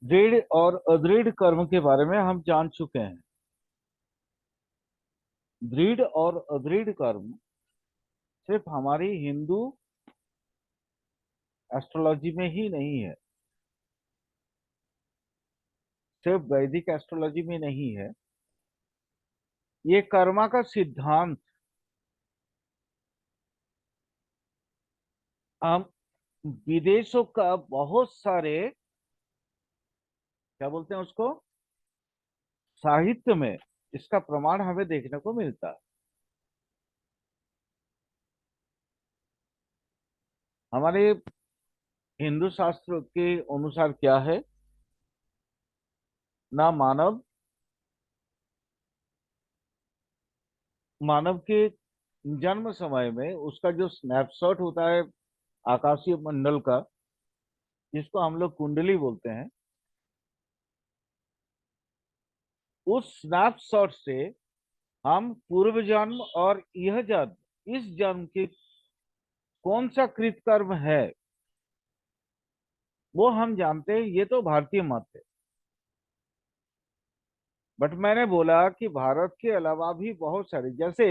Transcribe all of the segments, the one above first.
दृढ़ और अदृढ़ कर्म के बारे में हम जान चुके हैं। दृढ़ और अदृढ़ कर्म सिर्फ हमारी हिंदू एस्ट्रोलॉजी में ही नहीं है, सिर्फ वैदिक एस्ट्रोलॉजी में नहीं है। ये कर्मा का सिद्धांत हम विदेशों का बहुत सारे, क्या बोलते हैं उसको, साहित्य में इसका प्रमाण हमें देखने को मिलता है। हमारे हिंदू शास्त्र के अनुसार क्या है ना, मानव मानव के जन्म समय में उसका जो स्नैपशॉट होता है आकाशीय मंडल का, जिसको हम लोग कुंडली बोलते हैं, उस स्नैपशॉट से हम पूर्व जन्म और यह जन्म, इस जन्म के कौन सा कृतकर्म है वो हम जानते हैं। ये तो भारतीय मत है, बट मैंने बोला कि भारत के अलावा भी बहुत सारे, जैसे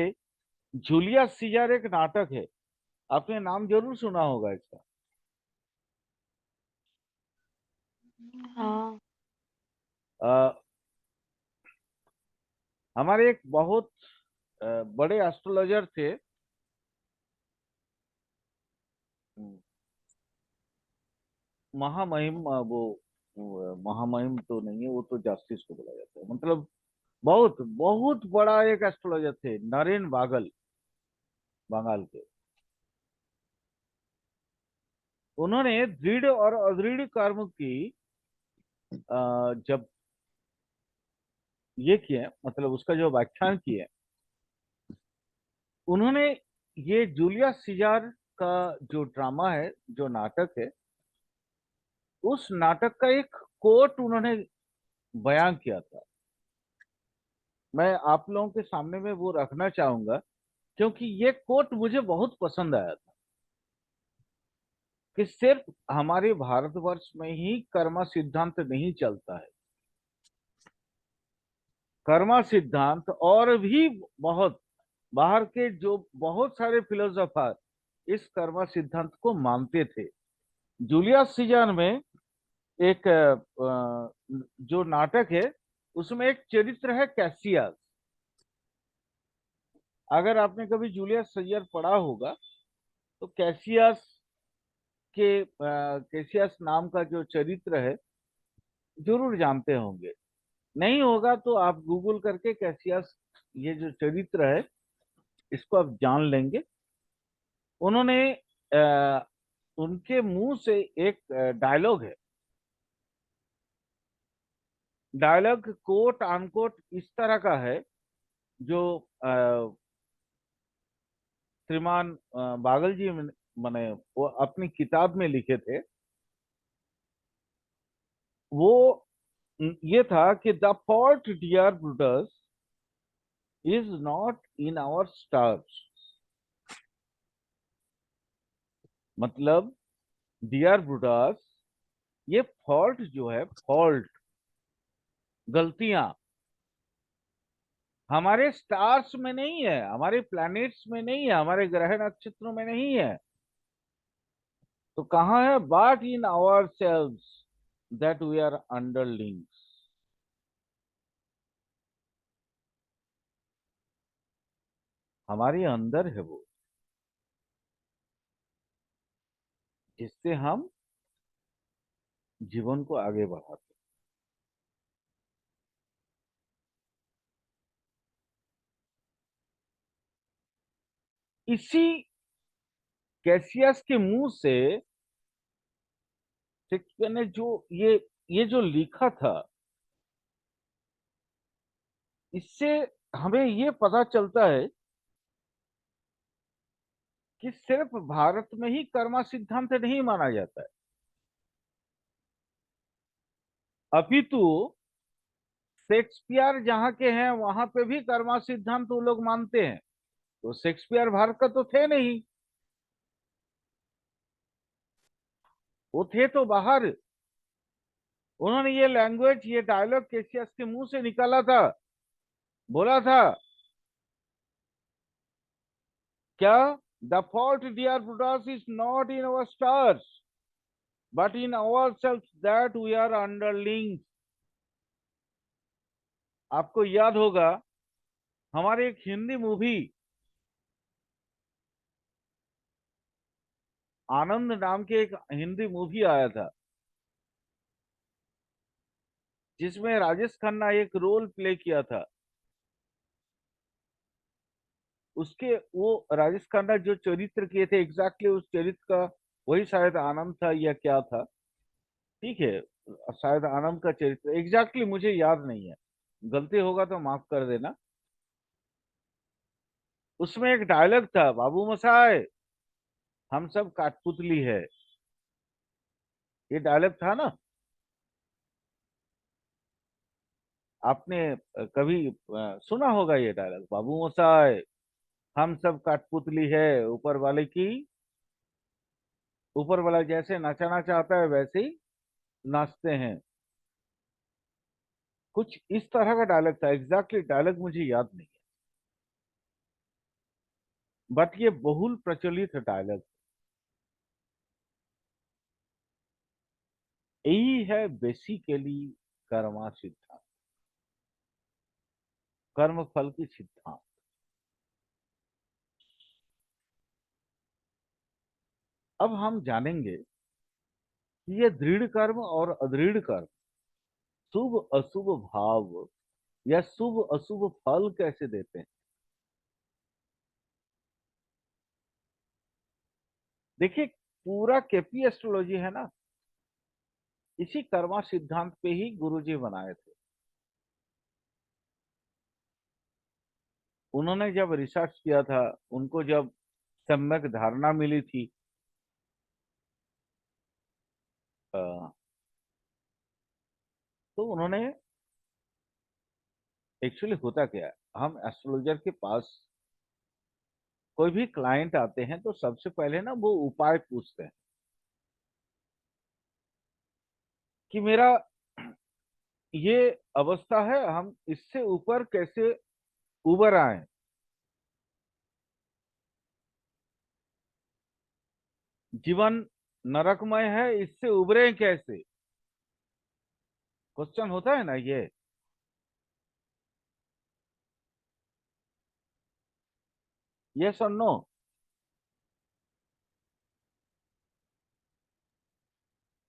जूलियस सीजर एक नाटक है, आपने नाम जरूर सुना होगा इसका। हाँ। अ, हमारे एक बहुत बड़े एस्ट्रोलॉजर थे। महामहिम वो महामहिम तो नहीं है, वो तो जस्टिस को बोला जाता है, मतलब बहुत बहुत बड़ा एक एस्ट्रोलॉजर थे, नरेन बागल, बंगाल के। उन्होंने दृढ़ और अदृढ़ कर्म की जब ये किए, मतलब उसका जो व्याख्यान किए उन्होंने, ये जूलियस सीजार का जो ड्रामा है, जो नाटक है, उस नाटक का एक कोट उन्होंने बयान किया था। मैं आप लोगों के सामने में वो रखना चाहूंगा, क्योंकि ये कोट मुझे बहुत पसंद आया था कि सिर्फ हमारे भारतवर्ष में ही कर्मा सिद्धांत नहीं चलता है। कर्मा सिद्धांत और भी बहुत, बाहर के जो बहुत सारे फिलोसोफर इस कर्मा सिद्धांत को मानते थे। जूलियस सीजर में एक जो नाटक है, उसमें एक चरित्र है कैसियस। अगर आपने कभी जूलियस सीजर पढ़ा होगा तो कैसियस के कैसियस नाम का जो चरित्र है जरूर जानते होंगे। नहीं होगा तो आप गूगल करके कैसियस, ये जो चरित्र है, इसको आप जान लेंगे। उन्होंने उनके मुंह से एक डायलॉग है। डायलॉग कोट अनकोट इस तरह का है, जो श्रीमान बागल जी मैंने वो अपनी किताब में लिखे थे। वो ये था कि the fault dear Brutus is not in our stars. मतलब डियर ब्रूटस, ये फॉल्ट जो है, फॉल्ट, गलतियां हमारे स्टार्स में नहीं है, हमारे प्लैनेट्स में नहीं है, हमारे ग्रह नक्षत्रों में नहीं है। तो कहाँ है? But in our cells that we are underlings. हमारे अंदर है वो, जिससे हम जीवन को आगे बढ़ाते हैं। इसी कैसियस के मुंह से शेक्सपियर ने जो ये जो लिखा था, इससे हमें ये पता चलता है कि सिर्फ भारत में ही कर्मा सिद्धांत नहीं माना जाता है, अपितु शेक्सपियर जहाँ के हैं वहां पे भी कर्मा सिद्धांत वो लोग मानते हैं। तो शेक्सपियर भारत का तो थे नहीं, वो थे तो बाहर, उन्होंने ये लैंग्वेज, ये डायलॉग केसीएस के मुंह से निकाला था, बोला था क्या, the fault dear brothers is not in our stars but in our self that we are underling. आपको याद होगा हमारे एक हिंदी मूवी आनंद नाम के एक हिंदी मूवी आया था, जिसमें राजेश खन्ना एक रोल प्ले किया था। उसके वो राजेश खन्ना जो चरित्र किए थे, एग्जैक्टली उस चरित्र का वही शायद आनंद था या क्या था, ठीक है, शायद आनंद का चरित्र एग्जैक्टली मुझे याद नहीं है, गलती होगा तो माफ कर देना। उसमें एक डायलॉग था, बाबू मोशाय हम सब काठपुतली है, ये डायलॉग था ना। आपने कभी सुना होगा ये डायलॉग, बाबू मोशाय हम सब काठपुतली है, ऊपर वाले की, ऊपर वाला जैसे नचाना चाहता है वैसे ही नाचते हैं। कुछ इस तरह का डायलॉग था, एग्जैक्टली डायलॉग मुझे याद नहीं है, बट ये बहुल प्रचलित डायलॉग। यही है बेसिकली कर्मा सिद्धांत, कर्म फल की सिद्धांत। अब हम जानेंगे कि ये दृढ़ कर्म और अदृढ़ कर्म, शुभ अशुभ भाव या शुभ अशुभ फल कैसे देते हैं। देखिए, पूरा केपी एस्ट्रोलॉजी है ना, इसी कर्मा सिद्धांत पे ही गुरुजी बनाए थे। उन्होंने जब रिसर्च किया था, उनको जब सम्यक धारणा मिली थी, अ, तो उन्होंने, एक्चुअली होता क्या है, हम एस्ट्रोलॉजर के पास कोई भी क्लाइंट आते हैं तो सबसे पहले ना वो उपाय पूछते हैं कि मेरा ये अवस्था है, हम इससे ऊपर कैसे उबर आए। जीवन नरकमय है, इससे उबरे कैसे, क्वेश्चन होता है ना ये। यस और no.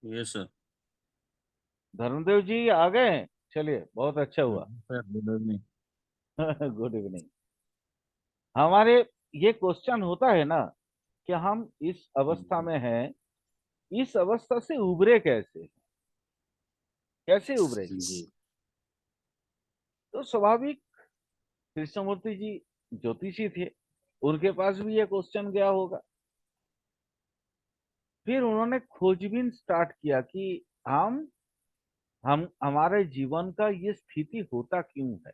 Yes sir. Dharmdev ji आ गए हैं? चलिए, बहुत अच्छा हुआ। Sir good evening. Good evening. हमारे ये क्वेश्चन होता है ना कि हम इस अवस्था में हैं, इस अवस्था से उबरे कैसे, कैसे उबरेंगे। जी। तो स्वाभाविक, कृष्णमूर्ति जी ज्योतिषी थे, उनके पास भी ये क्वेश्चन गया होगा। फिर उन्होंने खोजबीन स्टार्ट किया कि हम हमारे जीवन का ये स्थिति होता क्यों है,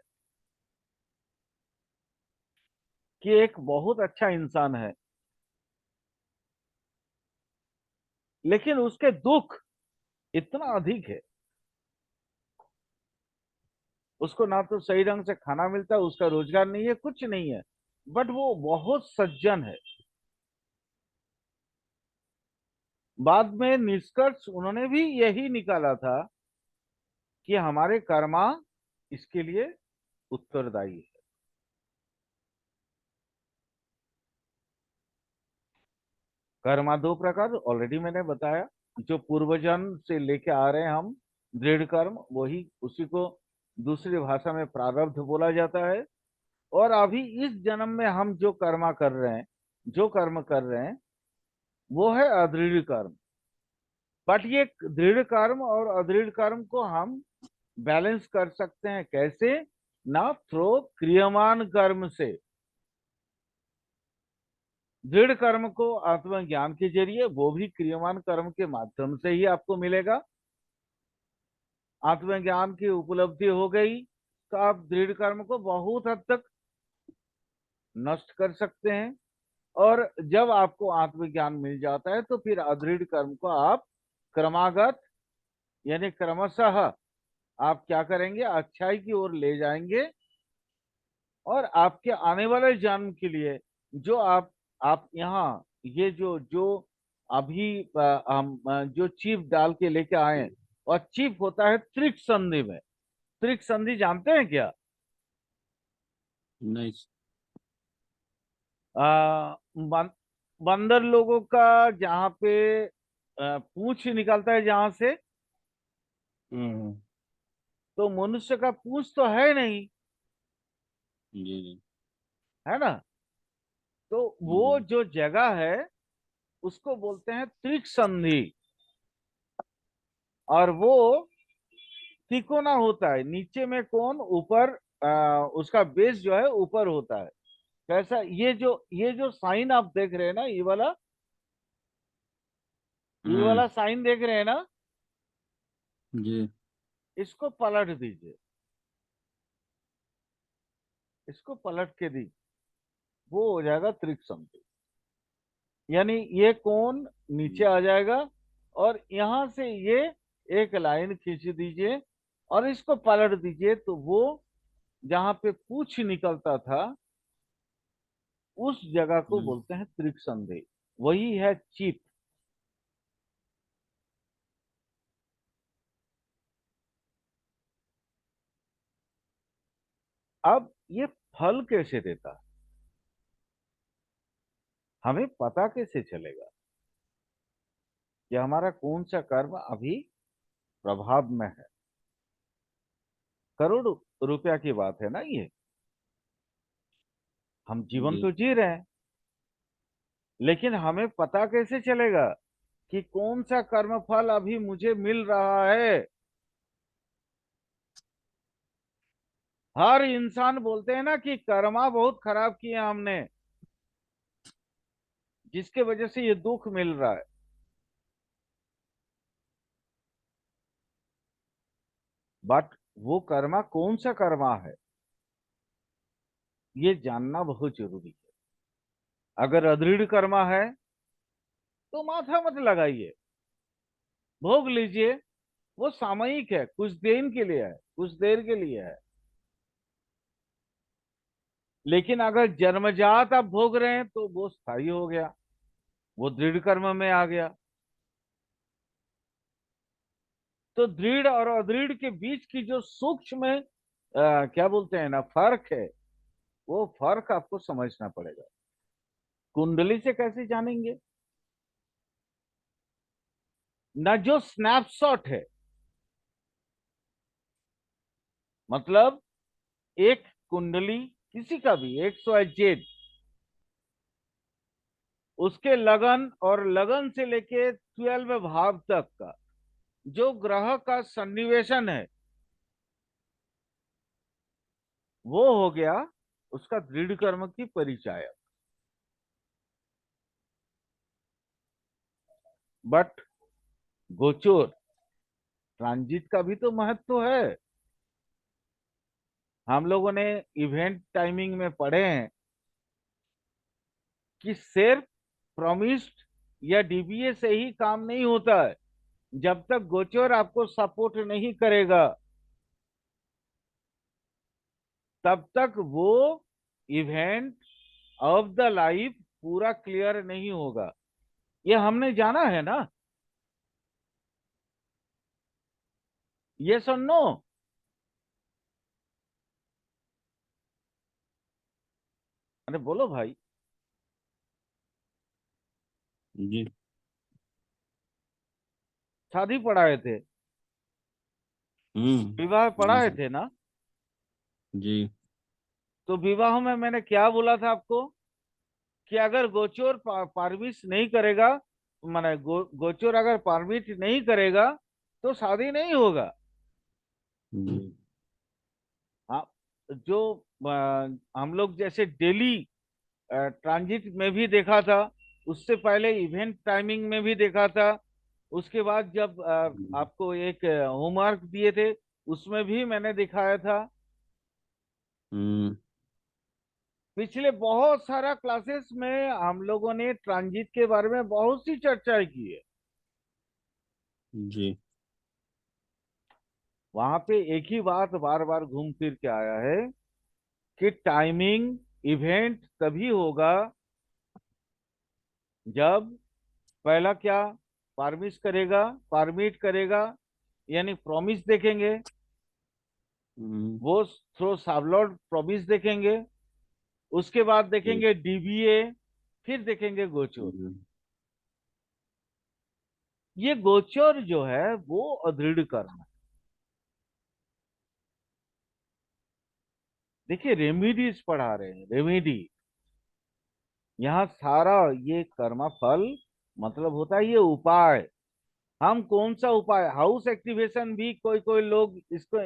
कि एक बहुत अच्छा इंसान है लेकिन उसके दुख इतना अधिक है, उसको ना तो सही ढंग से खाना मिलता है, उसका रोजगार नहीं है, कुछ नहीं है, बट वो बहुत सज्जन है। बाद में निष्कर्ष उन्होंने भी यही निकाला था कि हमारे कर्मा इसके लिए उत्तरदायी है। कर्मा दो प्रकार ऑलरेडी मैंने बताया, जो पूर्वजन्म से लेके आ रहे हैं हम, दृढ़ कर्म, वही उसी को दूसरी भाषा में प्रारब्ध बोला जाता है। और अभी इस जन्म में हम जो कर्मा कर रहे हैं, जो कर्म कर रहे हैं, वो है अदृढ़ कर्म। बट ये दृढ़ कर्म और अदृढ़ कर्म को हम बैलेंस कर सकते हैं कैसे, ना थ्रो क्रियमान कर्म से। दृढ़ कर्म को आत्मज्ञान के जरिए, वो भी क्रियमान कर्म के माध्यम से ही आपको मिलेगा। आत्मज्ञान की उपलब्धि हो गई तो आप दृढ़ कर्म को बहुत हद तक नष्ट कर सकते हैं। और जब आपको आत्मज्ञान मिल जाता है तो फिर अदृढ़ कर्म को आप क्रमागत यानी क्रमशः आप क्या करेंगे, अच्छाई की ओर ले जाएंगे। और आपके आने वाले जन्म के लिए जो आप यहाँ ये जो जो अभी हम जो चीफ डाल के लेके आए हैं, और चीफ होता है त्रिक संधि में। त्रिक संधि जानते हैं क्या? नहीं। बं, बंदर लोगों का जहाँ पे पूंछ निकलता है जहां से, हम्म। तो मनुष्य का पूंछ तो है नहीं, जी जी। है ना? तो वो जी जो जगह है उसको बोलते हैं त्रिक संधि। और वो तिकोना होता है, नीचे में कोन, ऊपर उसका बेस जो है ऊपर होता है। कैसा, ये जो साइन आप देख रहे हैं ना, ये हाँ। वाला साइन देख रहे हैं ना, जी। इसको पलट दीजिए, इसको पलट के दी, वो हो जाएगा त्रिक संधि। यानी ये कोण नीचे आ जाएगा, और यहां से ये एक लाइन खींच दीजिए और इसको पलट दीजिए, तो वो जहां पे पूंछ निकलता था उस जगह को हम्म। बोलते हैं त्रिक संधि। वही है चिप। अब ये फल कैसे देता है, हमें पता कैसे चलेगा कि हमारा कौन सा कर्म अभी प्रभाव में है? करोड़ रुपया की बात है ना ये। हम जीवन जी। तो जी रहे हैं, लेकिन हमें पता कैसे चलेगा कि कौन सा कर्म फल अभी मुझे मिल रहा है? हर इंसान बोलते हैं ना कि कर्मा बहुत खराब किया हमने, जिसके वजह से ये दुख मिल रहा है। बट वो कर्मा कौन सा कर्मा है, ये जानना बहुत जरूरी है। अगर अदृढ़ कर्मा है तो माथा मत लगाइए, भोग लीजिए। वो सामयिक है, कुछ दिन के लिए है, कुछ देर के लिए है। लेकिन अगर जन्मजात आप भोग रहे हैं तो वो स्थायी हो गया, वो दृढ़ कर्म में आ गया। तो दृढ़ और अदृढ़ के बीच की जो सूक्ष्म क्या बोलते हैं ना, फर्क है, वो फर्क आपको समझना पड़ेगा। कुंडली से कैसे जानेंगे? ना, जो स्नैपशॉट है, मतलब एक कुंडली किसी का भी XYZ, उसके लगन और लगन से लेके 12 भाव तक का जो ग्रह का सन्निवेशन है, वो हो गया उसका दृढ़ कर्म की परिचायक। बट गोचर ट्रांजिट का भी तो महत्व है। हम लोगों ने इवेंट टाइमिंग में पढ़े हैं कि सिर्फ प्रॉमिस्ड या डीबीए से ही काम नहीं होता है। जब तक गोचर आपको सपोर्ट नहीं करेगा, तब तक वो इवेंट ऑफ द लाइफ पूरा क्लियर नहीं होगा। ये हमने जाना है ना। यस और नो? अरे बोलो भाई। जी। शादी पढ़ाए थे, विवाह जी पढ़ाए सर। थे ना? जी। तो विवाह में मैंने क्या बोला था आपको कि अगर गोचर परमिट नहीं करेगा, माने गोचर अगर परमिट नहीं करेगा तो शादी नहीं होगा। जी। हाँ। जो हम लोग जैसे डेली ट्रांजिट में भी देखा था, उससे पहले इवेंट टाइमिंग में भी देखा था, उसके बाद जब आपको एक होमवर्क दिए थे उसमें भी मैंने दिखाया था। हम्म। पिछले बहुत सारा क्लासेस में हम लोगों ने ट्रांजिट के बारे में बहुत सी चर्चाएं की है। जी। वहां पे एक ही बात बार बार घूम फिर के आया है कि टाइमिंग इवेंट तभी होगा जब पहला क्या, परमिट करेगा, यानी प्रॉमिस देखेंगे, हम्म, वो थ्रो सावलॉर्ड प्रॉमिस देखेंगे, उसके बाद जी। देखेंगे डीबीए, फिर देखेंगे गोचर। हम्म, ये गोचर जो है वो अदृढ़ कर्म है। देखिए रेमेडीज पढ़ा रहे हैं, रेमेडी। यहाँ सारा ये कर्म फल मतलब होता है ये उपाय। हम कौन सा उपाय, हाउस एक्टिवेशन भी कोई कोई लोग इसको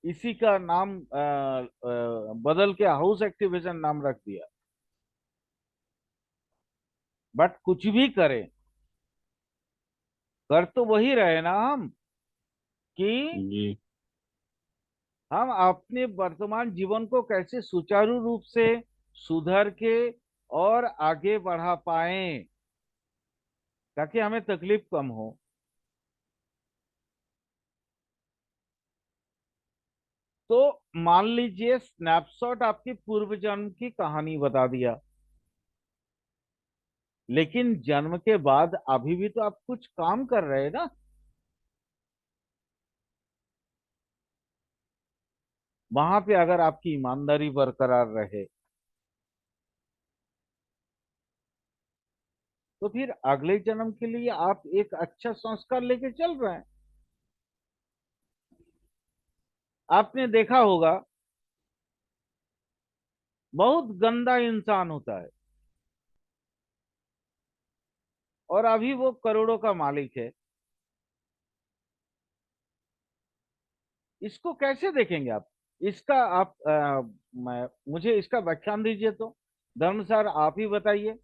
इसी का नाम बदल के हाउस एक्टिवेशन नाम रख दिया। बट कुछ भी करें, कर तो वही रहे ना हम, कि जी। हम अपने वर्तमान जीवन को कैसे सुचारू रूप से सुधर के और आगे बढ़ा पाएं, ताकि हमें तकलीफ कम हो। तो मान लीजिए स्नैपशॉट आपकी पूर्व जन्म की कहानी बता दिया, लेकिन जन्म के बाद अभी भी तो आप कुछ काम कर रहे हैं ना। वहां पे अगर आपकी ईमानदारी बरकरार रहे, तो फिर अगले जन्म के लिए आप एक अच्छा संस्कार लेके चल रहे हैं। आपने देखा होगा बहुत गंदा इंसान होता है और अभी वो करोड़ों का मालिक है। इसको कैसे देखेंगे आप? इसका आप मुझे इसका व्याख्यान दीजिए तो। धर्म सर आप ही बताइए,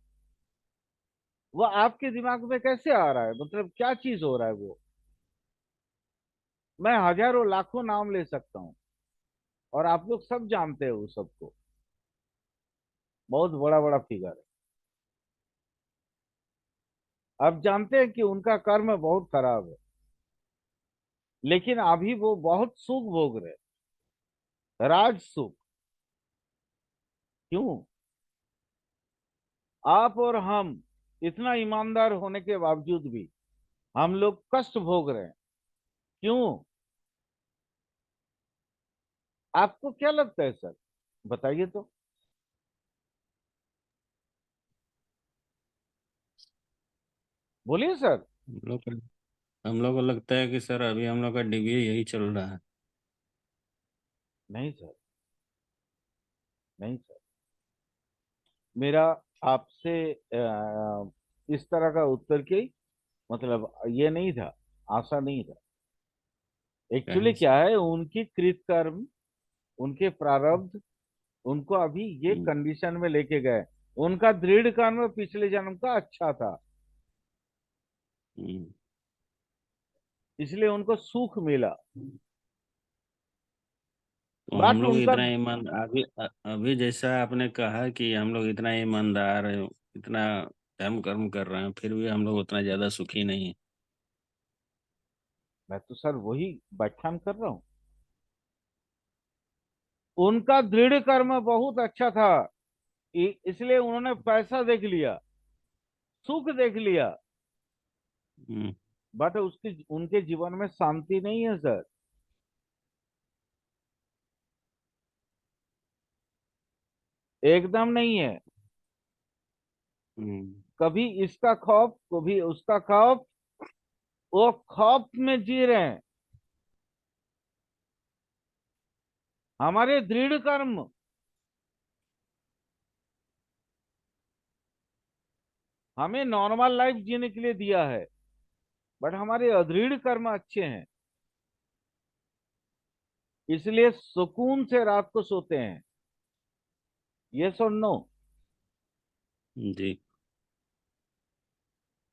वो आपके दिमाग में कैसे आ रहा है, मतलब क्या चीज हो रहा है वो? मैं हजारों लाखों नाम ले सकता हूँ और आप लोग सब जानते हैं वो सबको। बहुत बड़ा बड़ा फिगर है। आप जानते हैं कि उनका कर्म बहुत खराब है, लेकिन अभी वो बहुत सुख भोग रहे, राज सुख। क्यों? आप और हम इतना ईमानदार होने के बावजूद भी हम लोग कष्ट भोग रहे हैं। क्यों? आपको क्या लगता है सर, बताइए तो। बोलिए सर। हम लोग हम लोग को लगता है कि सर अभी हम लोग का डिग्री यही चल रहा है। नहीं सर, नहीं सर। मेरा आपसे इस तरह का उत्तर की मतलब ये नहीं था, आशा नहीं था। क्या एक्चुअली है क्या सर? है, उनकी कृतकर्म, उनके प्रारब्ध उनको अभी ये हम्म, कंडीशन में लेके गए। उनका दृढ़ कर्म पिछले जन्म का अच्छा था, हम्म। इसलिए उनको सुख मिला। तो हम बट लोग उनका, इतना ईमान अभी अभी जैसा आपने कहा कि हम लोग इतना ईमानदार है, इतना धर्म कर्म कर रहे हैं, फिर भी हम लोग उतना ज्यादा सुखी नहीं है। मैं तो सर वही व्याख्यान कर रहा हूँ। उनका दृढ़ कर्म बहुत अच्छा था, इसलिए उन्होंने पैसा देख लिया, सुख देख लिया। हम्म, बट उसकी उनके जीवन में शांति नहीं है सर, एकदम नहीं है। हम्म, कभी इसका खौफ, कभी उसका खौफ, वो खौफ में जी रहे हैं। हमारे दृढ़ कर्म हमें नॉर्मल लाइफ जीने के लिए दिया है, बट हमारे अदृढ़ कर्म अच्छे हैं, इसलिए सुकून से रात को सोते हैं। ये सुन नो, जी।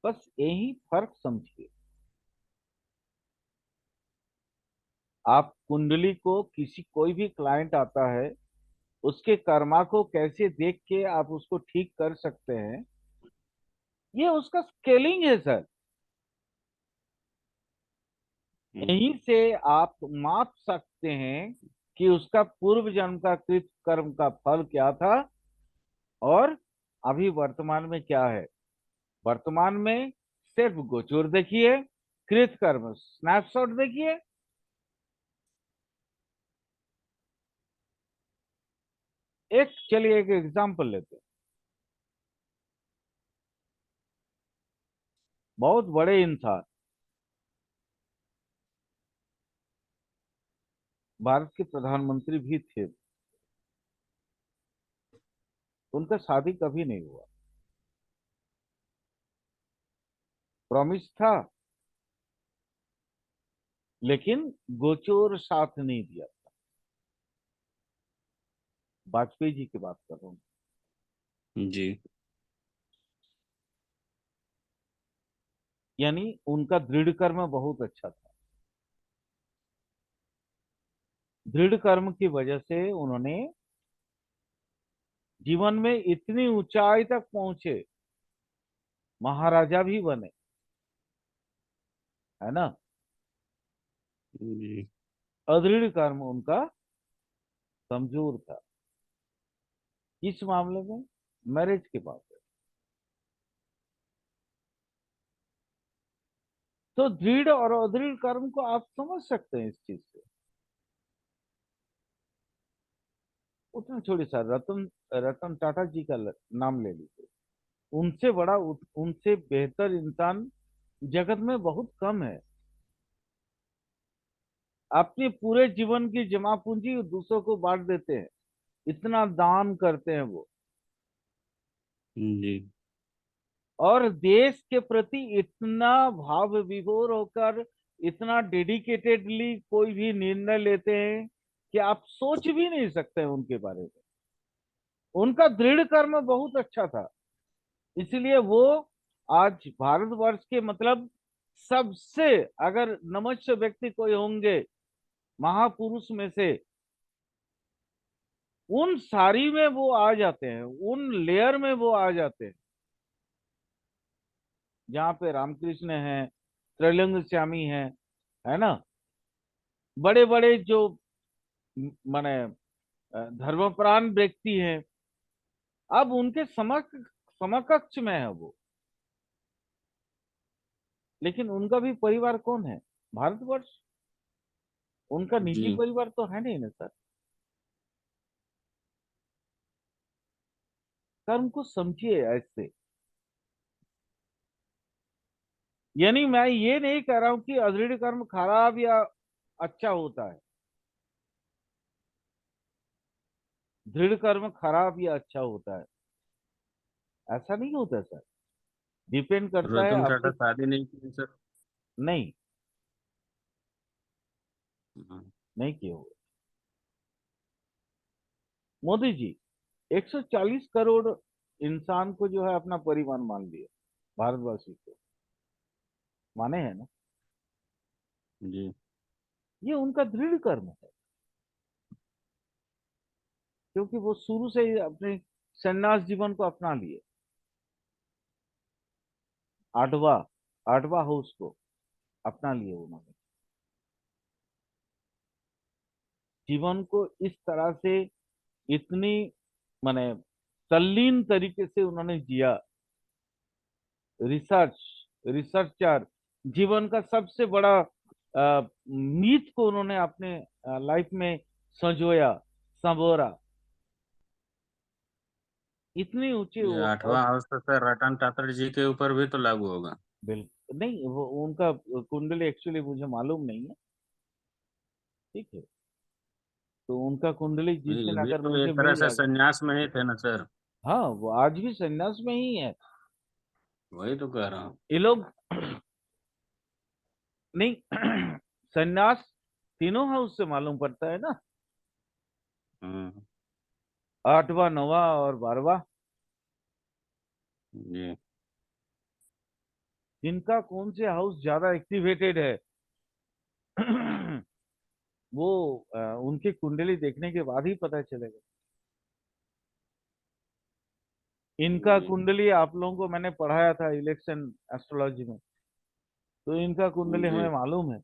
बस यही फर्क समझिए। आप कुंडली को, किसी कोई भी क्लाइंट आता है, उसके कर्मा को कैसे देख के आप उसको ठीक कर सकते हैं, ये उसका स्केलिंग है सर। हम्म, यहीं से आप माप सकते हैं कि उसका पूर्व जन्म का कृत कर्म का फल क्या था और अभी वर्तमान में क्या है। वर्तमान में सिर्फ गोचर देखिए, कृत कर्म स्नैपशॉट देखिए। चलिए एक एग्जांपल लेते हैं। बहुत बड़े इंसान, भारत के प्रधानमंत्री भी थे, उनका शादी कभी नहीं हुआ। प्रॉमिस था, लेकिन गोचर साथ नहीं दिया। वाजपेयी जी की बात कर रहा हूँ। जी यानी उनका दृढ़ कर्म बहुत अच्छा था। दृढ़ कर्म की वजह से उन्होंने जीवन में इतनी ऊंचाई तक पहुंचे, महाराजा भी बने, है ना। जी। अदृढ़ कर्म उनका कमजोर था। इस मामले में मैरिज की बात है, तो दृढ़ और अदृढ़ कर्म को आप समझ सकते हैं इस चीज से। उतना छोड़िए सर, रतन रतन टाटा जी का नाम ले लीजिए। उनसे बड़ा, उनसे बेहतर इंसान जगत में बहुत कम है। अपने पूरे जीवन की जमा पूंजी दूसरों को बांट देते हैं, इतना दान करते हैं वो। जी और देश के प्रति इतना भाव विभोर होकर, इतना डेडिकेटेडली कोई भी निर्णय लेते हैं कि आप सोच भी नहीं सकते उनके बारे में। उनका दृढ़ कर्म बहुत अच्छा था, इसलिए वो आज भारतवर्ष के मतलब सबसे, अगर नमस्य व्यक्ति कोई होंगे महापुरुष में से, उन सारी में वो आ जाते हैं, उन लेयर में वो आ जाते हैं जहाँ पे रामकृष्ण है, त्रैलंग श्यामी है ना। बड़े बड़े जो माने धर्मप्राण व्यक्ति हैं, अब उनके समकक्ष में है वो। लेकिन उनका भी परिवार कौन है? भारतवर्ष। उनका निजी जी। परिवार तो है नहीं ना सर। कर्म को समझिए ऐसे। यानी मैं ये नहीं कह रहा हूं कि अदृढ़ कर्म खराब या अच्छा होता है, दृढ़ कर्म खराब या अच्छा होता है, ऐसा नहीं होता सर। डिपेंड करता है रतन टाटा आपके। शादी नहीं की सर। नहीं, हाँ। नहीं किए हुए। मोदी जी 140 करोड़ इंसान को जो है अपना परिवार मान लिया, भारतवासी को माने हैं ना। जी ये उनका दृढ़ कर्म है, क्योंकि वो शुरू से ही अपने सन्यास जीवन को अपना लिए। आठवा आठवा हाउस को अपना लिए उन्होंने। जीवन को इस तरह से इतनी माने तल्लीन तरीके से उन्होंने जिया। रिसर्च रिसर्चर, जीवन का सबसे बड़ा मीथ को उन्होंने अपने लाइफ में संजोया, संबोरा। इतनी ऊंची ये और आठवां हाउस तो सर रतन टाटा जी के ऊपर भी तो लागू होगा। बिल्कुल नहीं, वो उनका कुंडली एक्चुअली मुझे मालूम नहीं है। ठीक है, तो उनका कुंडली जिस ये दिन भी अगर तो मुझे एक तरह मिल से जाएगा। संन्यास में ही थे ना सर। हाँ, वो आज भी संन्यास में ही है। वही तो कह रहा हूँ। ये लोग नहीं संन्यास तीनों हाउस से मालूम पड़ता है ना, हाँ। आठवां, नौवां और बारहवां। जी जिनका कौन से हाउस ज्यादा एक्टिवेटेड है वो उनकी कुंडली देखने के बाद ही पता चलेगा। इनका जी कुंडली आप लोगों को मैंने पढ़ाया था इलेक्शन एस्ट्रोलॉजी में, तो इनका कुंडली जी हमें मालूम है।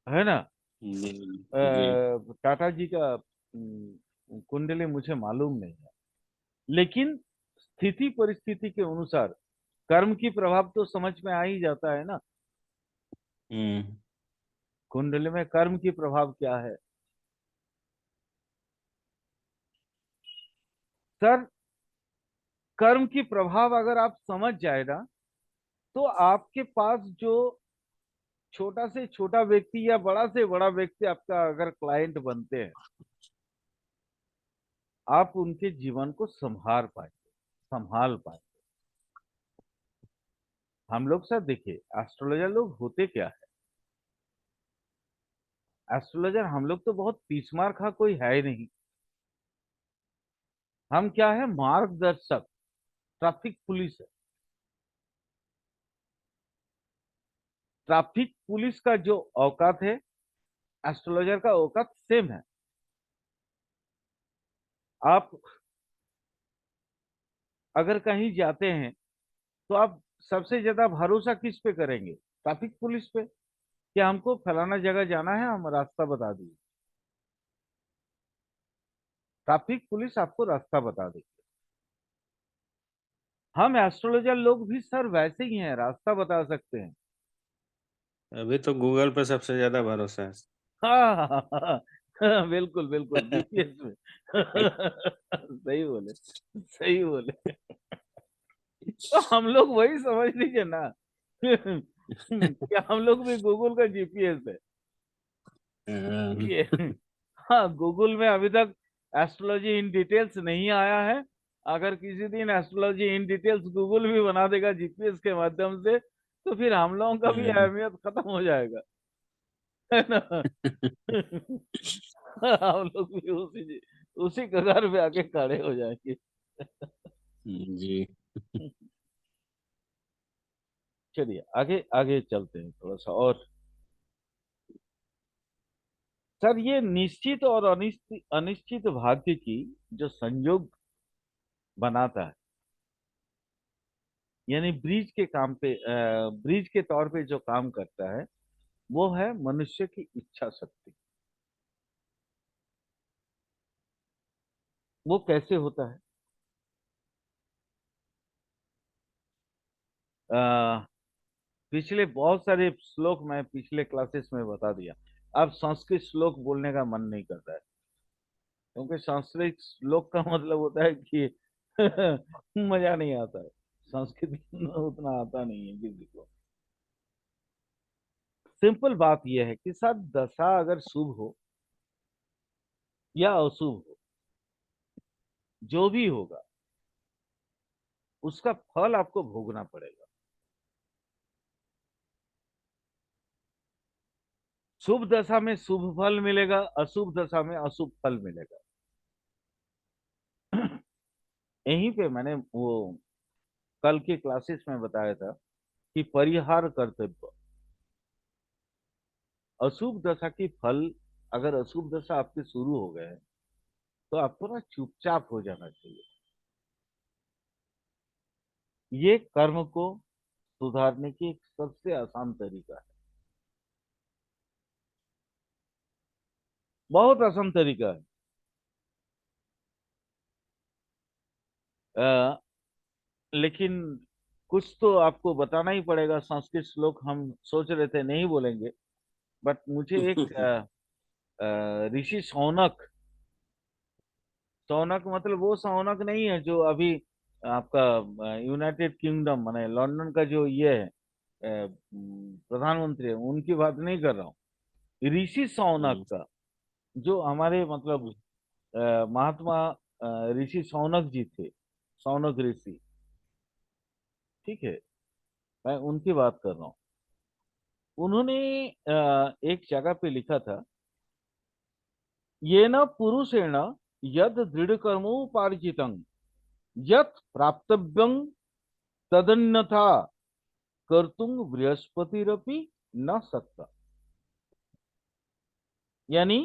है ना। जी। जी। टाटा जी का कुंडली मुझे मालूम नहीं है, लेकिन स्थिति परिस्थिति के अनुसार कर्म की प्रभाव तो समझ में आ ही जाता है ना। हम्म। कुंडली में कर्म की प्रभाव क्या है सर। कर्म की प्रभाव अगर आप समझ जाए ना, तो आपके पास जो छोटा से छोटा व्यक्ति या बड़ा से बड़ा व्यक्ति आपका अगर क्लाइंट बनते हैं, आप उनके जीवन को संभाल पाए। हम लोग सर देखिए, एस्ट्रोलॉजर लोग होते क्या है। एस्ट्रोलॉजर हम लोग तो बहुत तीसमार खा कोई है ही नहीं। हम क्या है, मार्गदर्शक, ट्रैफिक पुलिस है। ट्रैफिक पुलिस का जो औकात है, एस्ट्रोलॉजर का औकात सेम है। आप अगर कहीं जाते हैं, तो आप सबसे ज्यादा भरोसा किस पे करेंगे? ट्रैफिक पुलिस पे, कि हमको फलाना जगह जाना है, हम रास्ता बता दिए। ट्रैफिक पुलिस आपको रास्ता बता देगी। हम एस्ट्रोलॉजर लोग भी सर वैसे ही हैं, रास्ता बता सकते हैं। अभी तो गूगल पे सबसे ज्यादा भरोसा है। हाँ हाँ, हाँ, हाँ, बिल्कुल बिल्कुल, जीपीएस में। सही बोले, सही बोले। तो हम लोग वही समझ लीजिए ना, कि हम लोग भी गूगल का जीपीएस है। हाँ। ये, हाँ, गूगल में अभी तक एस्ट्रोलॉजी इन डिटेल्स नहीं आया है। अगर किसी दिन एस्ट्रोलॉजी इन डिटेल्स गूगल भी बना देगा जीपीएस के माध्यम से, तो फिर हम लोगों का भी हाँ। अहमियत खत्म हो जाएगा, है ना। हम लोग भी उसी उसी कगार पे आके खड़े हो जाएंगे। जी। चलिए आगे आगे चलते हैं थोड़ा सा और। सर ये निश्चित और अनिश्चित अनिश्चित भाग्य की जो संयोग बनाता है, यानी ब्रिज के काम पे, ब्रिज के तौर पे जो काम करता है, वो है मनुष्य की इच्छा शक्ति। वो कैसे होता है? अ, पिछले बहुत सारे श्लोक मैं पिछले क्लासेस में बता दिया। अब संस्कृत श्लोक बोलने का मन नहीं करता है, क्योंकि संस्कृत श्लोक का मतलब होता है कि मजा नहीं आता है। संस्कृत उतना आता नहीं है किसी को। सिंपल बात यह है कि सर दशा अगर शुभ हो या अशुभ हो, जो भी होगा उसका फल आपको भोगना पड़ेगा। शुभ दशा में शुभ फल मिलेगा, अशुभ दशा में अशुभ फल मिलेगा। यहीं पे मैंने वो कल के क्लासेस में बताया था कि परिहार कर्तव्य, अशुभ दशा की फल, अगर अशुभ दशा आपके शुरू हो गए हैं, तो आपको ना चुपचाप हो जाना चाहिए। ये कर्म को सुधारने की एक सबसे आसान तरीका है, बहुत आसान तरीका है। लेकिन कुछ तो आपको बताना ही पड़ेगा। संस्कृत श्लोक हम सोच रहे थे नहीं बोलेंगे, बट मुझे एक ऋषि शौनक, शौनक मतलब वो शौनक नहीं है जो अभी आपका यूनाइटेड किंगडम माने लंदन का जो ये है, प्रधानमंत्री है, उनकी बात नहीं कर रहा हूँ। ऋषि शौनक का, जो हमारे मतलब महात्मा ऋषि शौनक जी थे, शौनक ऋषि, ठीक है, मैं उनकी बात कर रहा हूँ। उन्होंने एक जगह पे लिखा था, ये न पुरुषेण यद दृढ़ कर्मोपार्जितं यत् प्राप्तव्यं तदन्यथा कर्तुं बृहस्पतिरपि न सकता। यानी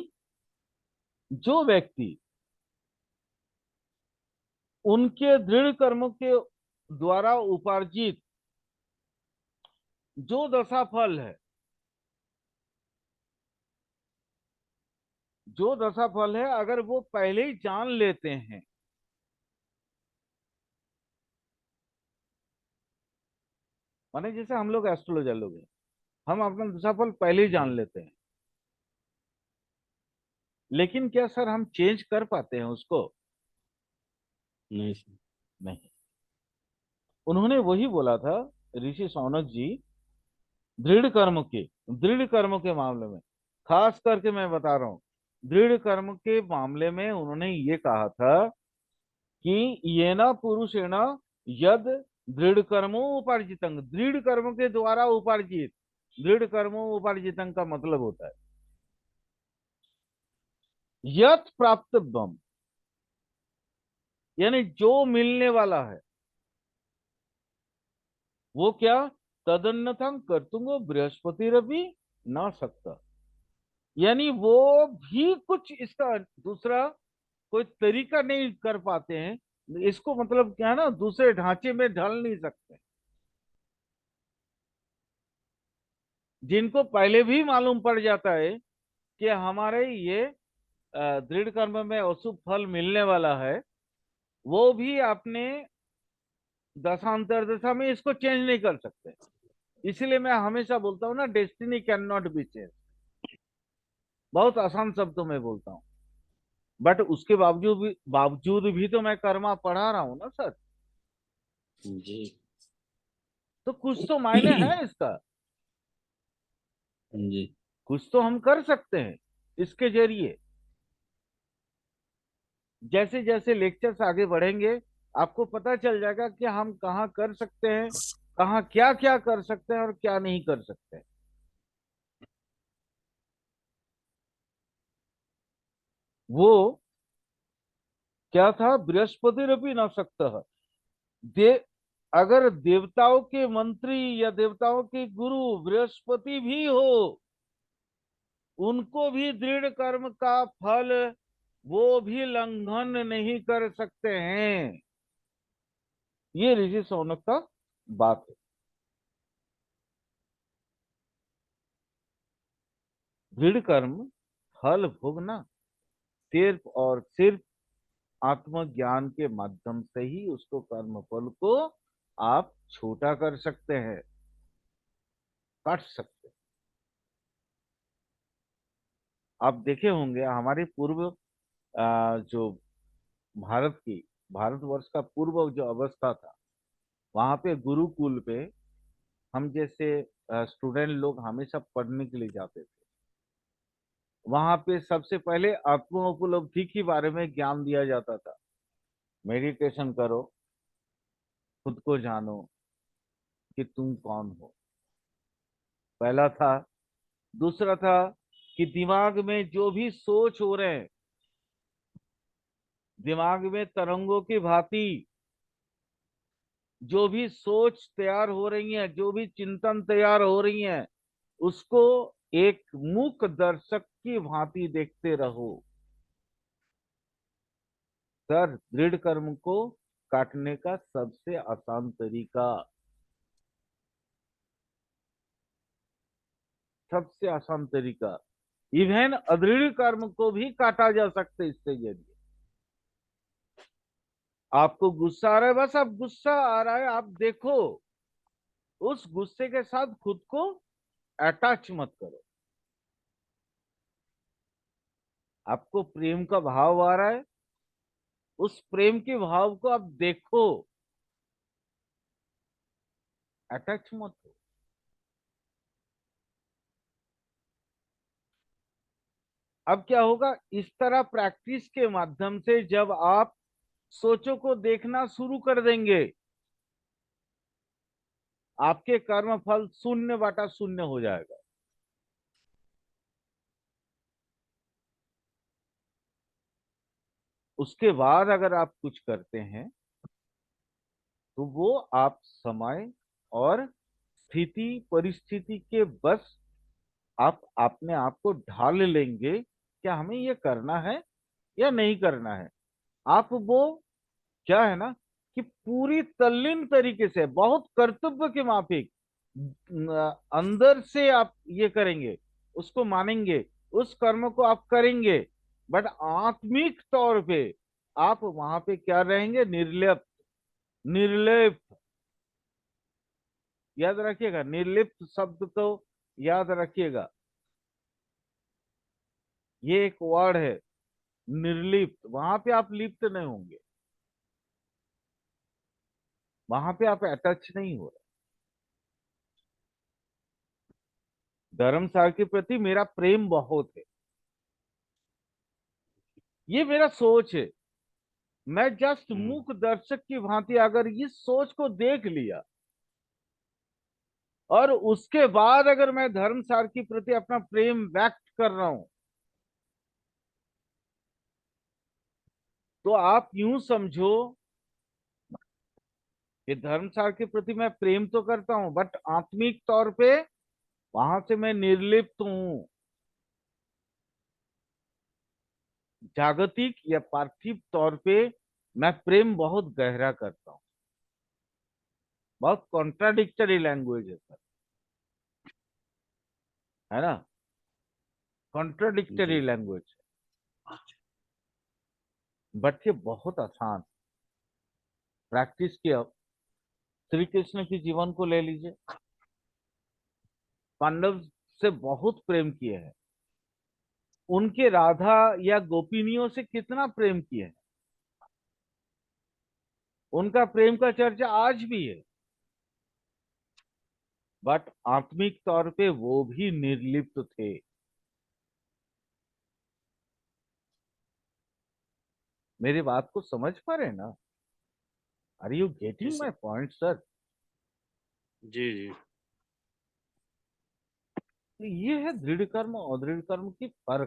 जो व्यक्ति उनके दृढ़ कर्मों के द्वारा उपार्जित जो दशा फल है, जो दशा फल है अगर वो पहले ही जान लेते हैं, माने जैसे हम लोग एस्ट्रोलॉजर लोग हैं, हम अपना दशा फल पहले ही जान जी। लेते हैं, लेकिन क्या सर हम चेंज कर पाते हैं उसको? नहीं सर। नहीं। उन्होंने वही बोला था, ऋषि शौनक जी, दृढ़ कर्म के मामले में, खास करके मैं बता रहा हूं, दृढ़ कर्म के मामले में उन्होंने ये कहा था कि ये ना पुरुषेण यद दृढ़ कर्मो उपार्जितं, दृढ़ कर्म के द्वारा उपार्जित, दृढ़ कर्मो उपार्जितं का मतलब होता है यत प्राप्तव्यम, यानी जो मिलने वाला है वो क्या, तदन्यथा कर्तुंगो बृहस्पति रवि ना सकता, यानी वो भी कुछ इसका दूसरा कोई तरीका नहीं कर पाते हैं, इसको मतलब क्या है ना, दूसरे ढांचे में ढल नहीं सकते, जिनको पहले भी मालूम पड़ जाता है कि हमारे ये दृढ़ कर्म में अशुभ फल मिलने वाला है, वो भी अपने दशांतर दशा में इसको चेंज नहीं कर सकते। इसलिए मैं हमेशा बोलता हूँ ना, destiny can not be change, बहुत आसान शब्दों में बोलता हूँ, बट उसके बावजूद भी तो मैं कर्मा पढ़ा रहा हूँ ना सर, जी। तो कुछ तो मायने है इसका, जी। कुछ तो हम कर सकते हैं इसके जरिए। जैसे जैसे लेक्चर्स आगे बढ़ेंगे आपको पता चल जाएगा कि हम कहाँ कर सकते हैं, कहाँ क्या क्या कर सकते हैं और क्या नहीं कर सकते हैं। वो क्या था, बृहस्पति न सकता दे, अगर देवताओं के मंत्री या देवताओं के गुरु बृहस्पति भी हो, उनको भी दृढ़ कर्म का फल वो भी लंघन नहीं कर सकते हैं। ये ऋषि शौनक का बात है। दृढ़ कर्म फल भोगना सिर्फ और सिर्फ आत्मज्ञान के माध्यम से ही उसको कर्म फल को आप छोटा कर सकते हैं, काट सकते हैं। आप देखे होंगे हमारे पूर्व जो भारत की भारतवर्ष का पूर्व जो अवस्था था, वहां पे गुरुकुल पे हम जैसे स्टूडेंट लोग हमेशा पढ़ने के लिए जाते थे। वहां पे सबसे पहले आत्मोपलब्धि के बारे में ज्ञान दिया जाता था, मेडिटेशन करो, खुद को जानो कि तुम कौन हो, पहला था। दूसरा था कि दिमाग में जो भी सोच हो रहे हैं, दिमाग में तरंगों की भांति जो भी सोच तैयार हो रही है, जो भी चिंतन तैयार हो रही है, उसको एक मूक दर्शक की भांति देखते रहो। सर दृढ़ कर्म को काटने का सबसे आसान तरीका, सबसे आसान तरीका, इवन अदृढ़ कर्म को भी काटा जा सकता है इसके जरिए। आपको गुस्सा आ रहा है, बस आप गुस्सा आ रहा है आप देखो, उस गुस्से के साथ खुद को अटैच मत करो। आपको प्रेम का भाव आ रहा है, उस प्रेम के भाव को आप देखो, अटैच मत हो। अब क्या होगा, इस तरह प्रैक्टिस के माध्यम से जब आप सोचों को देखना शुरू कर देंगे, आपके कर्म फल शून्य बाटा शून्य हो जाएगा। उसके बाद अगर आप कुछ करते हैं तो वो आप समय और स्थिति परिस्थिति के बस आप अपने आप को ढाल लेंगे, क्या हमें ये करना है या नहीं करना है। आप वो क्या है ना कि पूरी तल्लीन तरीके से बहुत कर्तव्य के माफिक अंदर से आप ये करेंगे, उसको मानेंगे, उस कर्म को आप करेंगे, बट आत्मिक तौर पे आप वहां पे क्या रहेंगे? निर्लिप्त। निर्लिप्त, याद रखिएगा, निर्लिप्त शब्द तो याद रखिएगा, ये एक वर्ड है। निर्लिप्त, वहां पे आप लिप्त नहीं होंगे, वहां पे आप अटैच नहीं हो रहे। धर्मसार के प्रति मेरा प्रेम बहुत है, ये मेरा सोच है। मैं जस्ट हम्म, मूक दर्शक की भांति अगर इस सोच को देख लिया, और उसके बाद अगर मैं धर्मसार के प्रति अपना प्रेम व्यक्त कर रहा हूं, तो आप यूं समझो कि धर्मसार के प्रति मैं प्रेम तो करता हूं, बट आत्मिक तौर पे वहां से मैं निर्लिप्त हूं। जागतिक या पार्थिव तौर पे मैं प्रेम बहुत गहरा करता हूं। बहुत कॉन्ट्राडिक्टरी लैंग्वेज है सर, है ना? कॉन्ट्राडिक्टरी जी लैंग्वेज, बट ये बहुत आसान। प्रैक्टिस किया। श्री कृष्ण के जीवन को ले लीजिए, पांडव से बहुत प्रेम किए हैं, उनके राधा या गोपिनियों से कितना प्रेम किए हैं, उनका प्रेम का चर्चा आज भी है। बट आत्मिक तौर पे वो भी निर्लिप्त थे। मेरी बात को समझ पा रहे हैं ना? आर यू जी getting sir. My point sir? जी जी। ये है दृढ़ कर्म और अदृढ़ कर्म की फर्क।